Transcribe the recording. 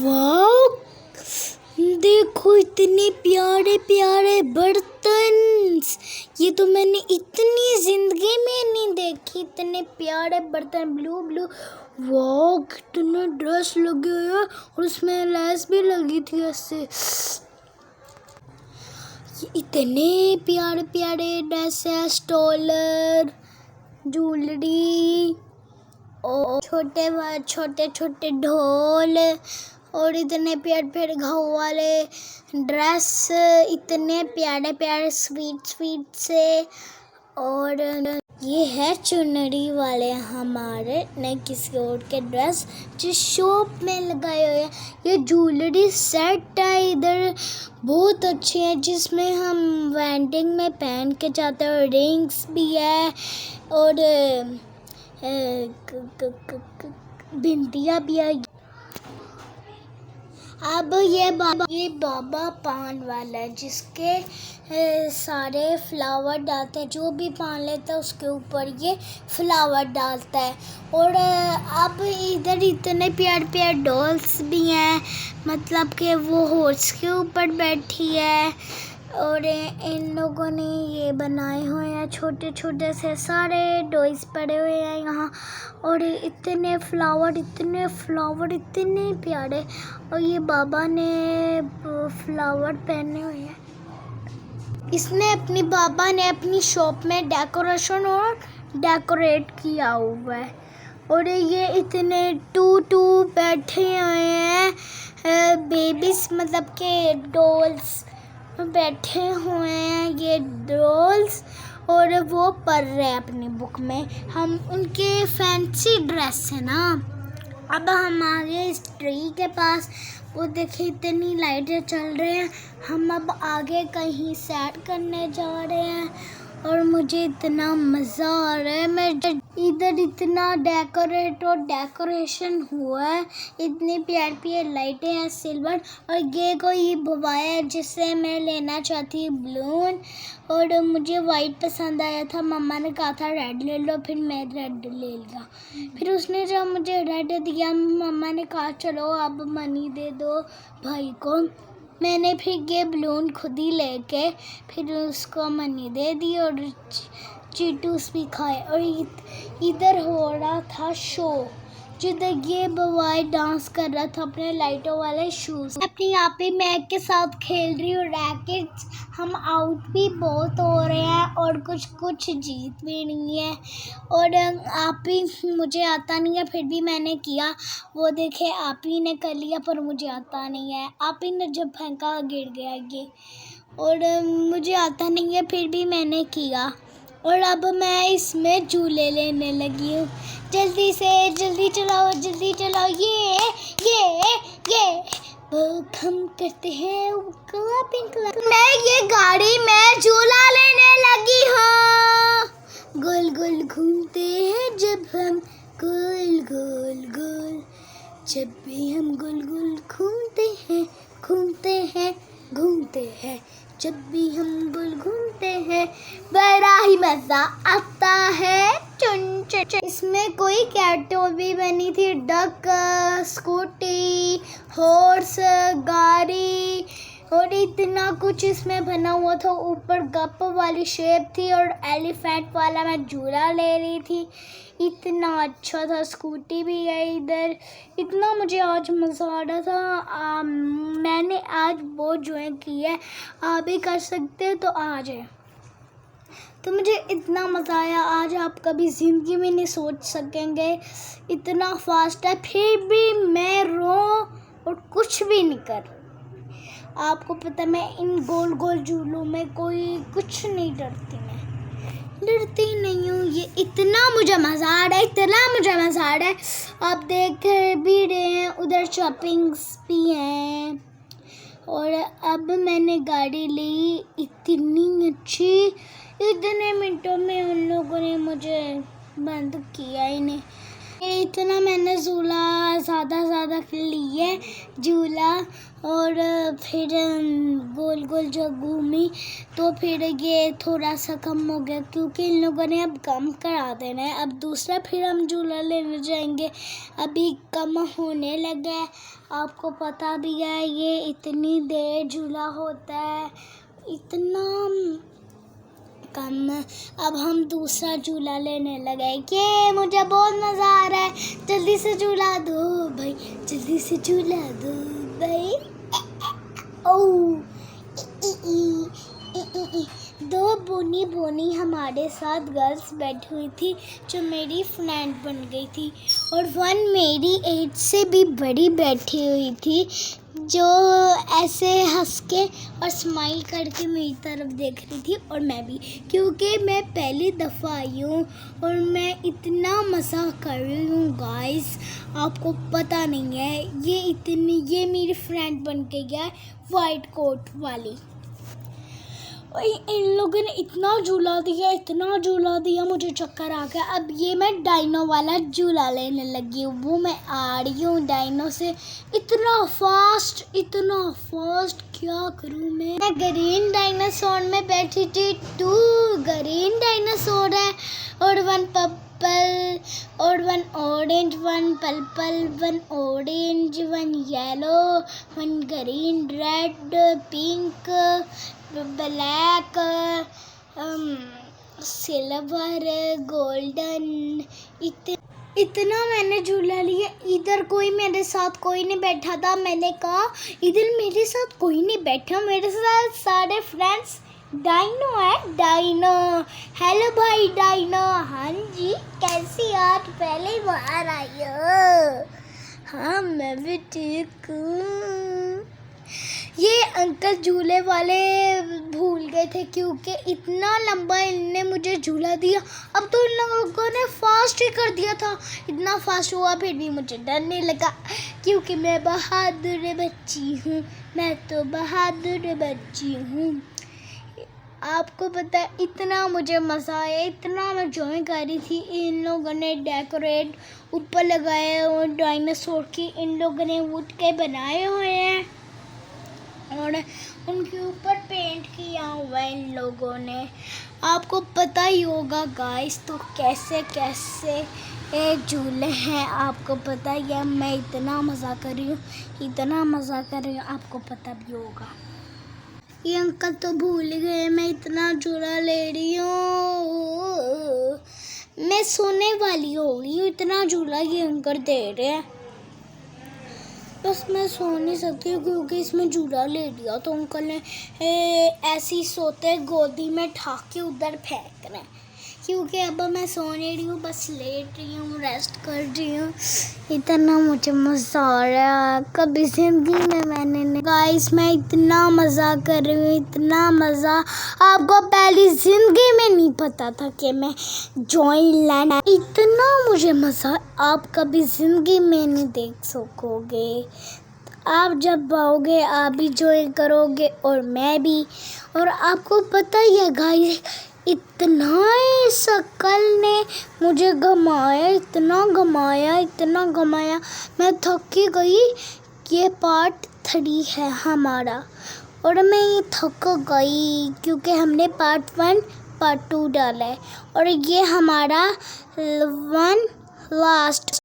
Wow, देखो इतने प्यारे प्यारे बर्तन। ये तो मैंने इतनी जिंदगी में नहीं देखी, इतने प्यारे बर्तन। ब्लू ब्लू, वाओ कितने ड्रेस लगे हुए हैं और उसमें लेस भी लगी थी ऐसे। ये इतने प्यारे प्यारे ड्रेस है, स्टॉलर, ज्वेलरी और छोटे छोटे ढोल और इतने प्यारे प्यारे घाव वाले ड्रेस, इतने प्यारे प्यारे स्वीट से। और ये है चुनरी वाले हमारे, नहीं किसी और के ड्रेस जो शॉप में लगाए हुए हैं। ये ज्वेलरी सेट है इधर, बहुत अच्छे हैं जिसमें हम वेडिंग में पहन के जाते हैं। रिंग्स भी है और बिंदिया भी है। अब ये बाबा पान वाला है जिसके सारे फ्लावर डालते हैं, जो भी पान लेता है उसके ऊपर ये फ्लावर डालता है। और अब इधर इतने प्यारे प्यारे डॉल्स भी हैं, मतलब कि वो हॉर्स के ऊपर बैठी है और इन लोगों ने ये बनाए हुए हैं छोटे छोटे से सारे डॉल्स पड़े हुए हैं यहाँ। और इतने फ्लावर इतने प्यारे, और ये बाबा ने फ्लावर पहने हुए हैं। बाबा ने अपनी शॉप में डेकोरेशन और डेकोरेट किया हुआ है। और ये इतने टू बैठे हुए हैं बेबीज, मतलब के डॉल्स बैठे हुए हैं ये डॉल्स, और वो पढ़ रहे हैं अपनी बुक में। हम उनके फैंसी ड्रेस है ना। अब हमारे इस ट्री के पास वो देखिए इतनी लाइटें चल रही हैं। हम अब आगे कहीं सैर करने जा रहे हैं और मुझे इतना मज़ा आ रहा है। मैं इधर इतना डेकोरेशन हुआ है, इतनी प्यारी प्यारी लाइटें हैं सिल्वर। और ये कोई भवाया है जिससे मैं लेना चाहती हूँ बलून, और मुझे वाइट पसंद आया था। मम्मा ने कहा था रेड ले लो, फिर मैं रेड ले लिया। फिर उसने जब मुझे रेड दिया, मम्मा ने कहा चलो अब मनी दे दो भाई को। मैंने फिर ये बलून खुद ही लेके फिर उसको मनी दे दी और चीटूस भी खाए। और इधर हो रहा था शो, जिधर ये बॉय डांस कर रहा था अपने लाइटों वाले शूज। अपनी यहाँ पे मैक के साथ खेल रही हूँ रैकेट्स। हम आउट भी बहुत हो रहे हैं और कुछ जीत भी नहीं है। और आप ही मुझे आता नहीं है, फिर भी मैंने किया। वो देखे आप ही ने कर लिया पर मुझे आता नहीं है। आप ही ने जब फेंका गिर गया ये, और मुझे आता नहीं है फिर भी मैंने किया। और अब मैं इसमें झूले लेने लगी हूँ। जल्दी चलाओ ये हम करते हैं मैं ये गाड़ी में झूला लेने लगी हूँ। गोल गोल घूमते हैं जब हम गोल जब भी हम गोल गोल घूमते हैं जब भी हम गोल घूमते हैं बड़ा ही मजा आता है। इसमें कोई कैटो भी बनी थी, डक, स्कूटी, हॉर्स, गाड़ी और इतना कुछ इसमें बना हुआ था। ऊपर गप वाली शेप थी और एलिफेंट वाला मैं झूला ले रही थी। इतना अच्छा था, स्कूटी भी है इधर। इतना मुझे आज मज़ा आ रहा था। मैंने आज बहुत ज्वाइन की है, आप भी कर सकते हो तो आ जाए। तो मुझे इतना मज़ा आया आज, आप कभी ज़िंदगी में नहीं सोच सकेंगे। इतना फास्ट है फिर भी मैं रो और कुछ भी नहीं कर। आपको पता है मैं इन गोल गोल झूलों में कोई कुछ नहीं डरती नहीं हूँ। ये इतना मुझे मज़ा आ रहा है, आप देख भी रहे हैं। उधर शॉपिंग्स भी हैं। और अब मैंने गाड़ी ली, इतनी अच्छी। इतने मिनटों में उन लोगों ने मुझे बंद किया ही नहीं। इतना मैंने ज़्यादा लिए झूला, और फिर गोल गोल जो घूमी तो फिर ये थोड़ा सा कम हो गया क्योंकि इन लोगों ने अब कम करा देना है। अब दूसरा फिर हम झूला लेने जाएंगे, अभी कम होने लगा है। आपको पता भी है ये इतनी देर झूला होता है, इतना कम। अब हम दूसरा झूला लेने लगे कि मुझे बहुत मज़ा आ रहा है, जल्दी से झूला दो भाई, जल्दी से झूला दो भाई। ओ दो बोनी बोनी हमारे साथ गर्ल्स बैठी हुई थी जो मेरी फ्रेंड बन गई थी, और वन मेरी एज से भी बड़ी बैठी हुई थी जो ऐसे हंस के और स्माइल करके मेरी तरफ देख रही थी, और मैं भी, क्योंकि मैं पहली दफ़ा आई हूँ और मैं इतना मज़ा कर रही हूँ गाइस, आपको पता नहीं है। ये मेरी फ्रेंड बन के गया है वाइट कोट वाली। इन लोगों ने इतना झूला दिया मुझे चक्कर आ गया। अब ये मैं डायनो वाला झूला लेने लगी हूँ, वो मैं आ रही हूँ डायनो से इतना फास्ट क्या करूँ मैं ग्रीन डायनासोर में बैठी थी, 2 ग्रीन डायनासोर है और 1 पर्पल और 1 orange, 1 purple, 1 orange, 1 yellow, 1 green, red, pink, black, silver, golden. इतना मैंने झूला लिया। इधर कोई मेरे साथ कोई नहीं बैठा था। मैंने कहा इधर मेरे साथ कोई नहीं बैठा, मेरे साथ सारे फ्रेंड्स डायनो है, डायनो। हेलो भाई डायनो। हाँ जी, कैसी आज पहले बार आई हो? हाँ मैं भी ठीक हूँ। ये अंकल झूले वाले भूल गए थे क्योंकि इतना लंबा इनने मुझे झूला दिया। अब तो इन लोगों ने फास्ट ही कर दिया था, इतना फास्ट हुआ फिर भी मुझे डर नहीं लगा क्योंकि मैं बहादुर बच्ची हूँ, मैं तो बहादुर बच्ची हूँ। आपको पता है इतना मुझे मज़ा आया, इतना मैं एंजॉय कर रही थी। इन लोगों ने डेकोरेट ऊपर लगाए और डायनासोर की इन लोगों ने वुड के बनाए हुए हैं और उनके ऊपर पेंट किया हुआ है इन लोगों ने। आपको पता ही होगा गाइस तो कैसे कैसे एक झूले हैं, आपको पता ही है। मैं इतना मज़ा कर रही हूँ, आपको पता भी होगा। ये अंकल तो भूल गए मैं इतना झूला ले रही हूँ। मैं सोने वाली हो गई हूँ, इतना झूला ये अंकल दे रहे हैं। बस मैं सो नहीं सकती हूँ क्योंकि इसमें झूला ले लिया तो अंकल ने ऐसे ही सोते गोदी में ठाक के उधर फेंक रहे हैं। क्योंकि अब मैं सो नहीं रही हूँ, बस लेट रही हूँ, रेस्ट कर रही हूँ। इतना मुझे मज़ा आ रहा है, कभी ज़िंदगी में मैंने नहीं। गाइस मैं इतना मज़ा कर रही हूँ, इतना मज़ा आपको पहली ज़िंदगी में नहीं पता था कि मैं जॉयलैंड, इतना मुझे मज़ा आप कभी ज़िंदगी में नहीं देख सकोगे। आप जब आओगे आप भी ज्वाइन करोगे और मैं भी। और आपको पता ही है गाइस इतना शकल ने मुझे इतना घमाया मैं थक ही गई। ये पार्ट 3 है हमारा और मैं ये थक गई क्योंकि हमने पार्ट 1 पार्ट 2 डाला है और ये हमारा 1 लास्ट